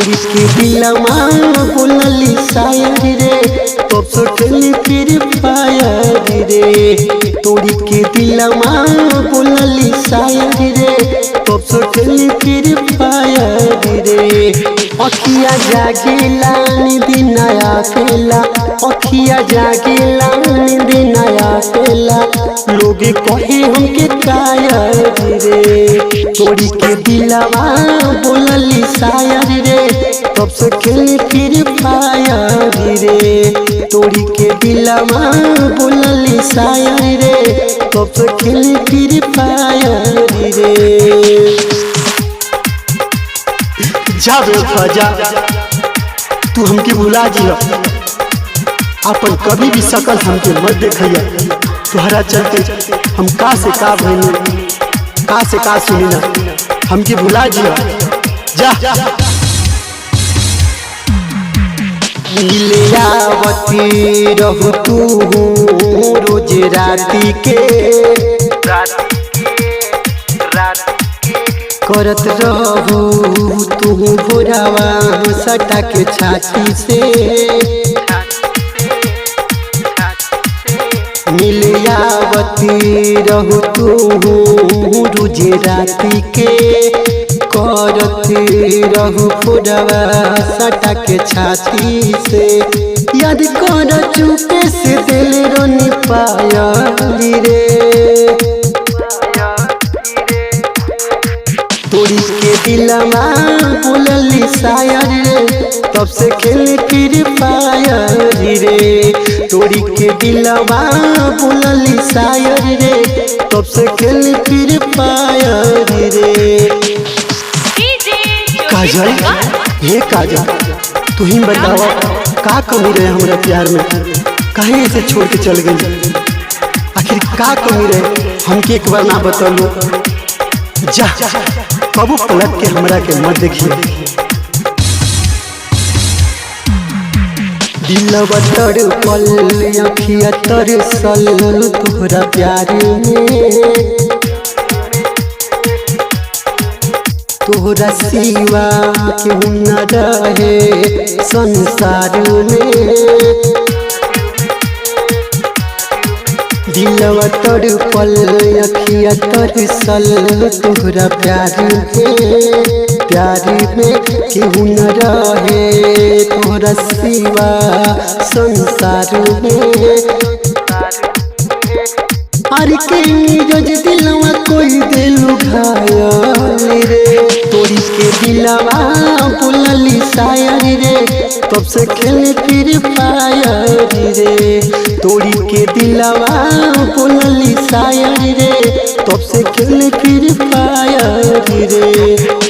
तोड़ी के दिलवा बोलली शायर रे तब से खेली फ्री फायर रे। तोड़ी के दिलवा बोलली शायर रे तब से खेली फ्री फायर रे। अखिया जागेला नींद नया फेला अखिया जागेला नींद नया फेला लोग कहे हमके कायर रे। तोड़ी के दिलवा बोलली शायर रे तब से खेली फ्री फायर रे। तोड़ी के दिलवा बोलली शायर रे तब से खेली फ्री फायर रे। जा बेवफा जा तू हमके भुला जिया अपन कभी भी शकल हमके मत देखिया। तुहरा चलते हम का से का भइनी का से का सुनिना हमके भुला जिया जा। मिले आवती रहू तू रोज राती के करत रहू तू भोरावा सटा के छाती से। मिले आवती रहू तू रोज राती के करत रहू भोरावा सटा के छाती से। याद कर चुपे से दिल रोनी पायली रे। तोड़ी के दिलवा बोलली शायर रे तब से खेली फ्री फायर रे। तोड़ी के दिलवा बोलली शायर रे तब से खेली फ्री फायर रे। काजल हे काजल तू ही बतावा का कमी रहे हमरा प्यार में काहे ऐसे छोड़ के चल गई। आखिर का कमी रहे हमके एक बार ना बतलो जा कबू पलट के हमरा के मत देखिए। दिलवा तड़पल अखिया तरसल तोहरा प्यार में तोहरा सिवा केहू न रहे संसार में। दिलवा तड़पल अखिया तरसल तोहरा प्यार में केहू न रहे तोहरा सिवा संसार में। अरे के नीरज दिलवा कोई दिलु घायल रे। तोड़ी के दिलवा बोलली शायर रे तब से खेली फ्री फायर रे। तोड़ी के दिलवा बोलली शायर रे तब से खेली फ्री फायर रे।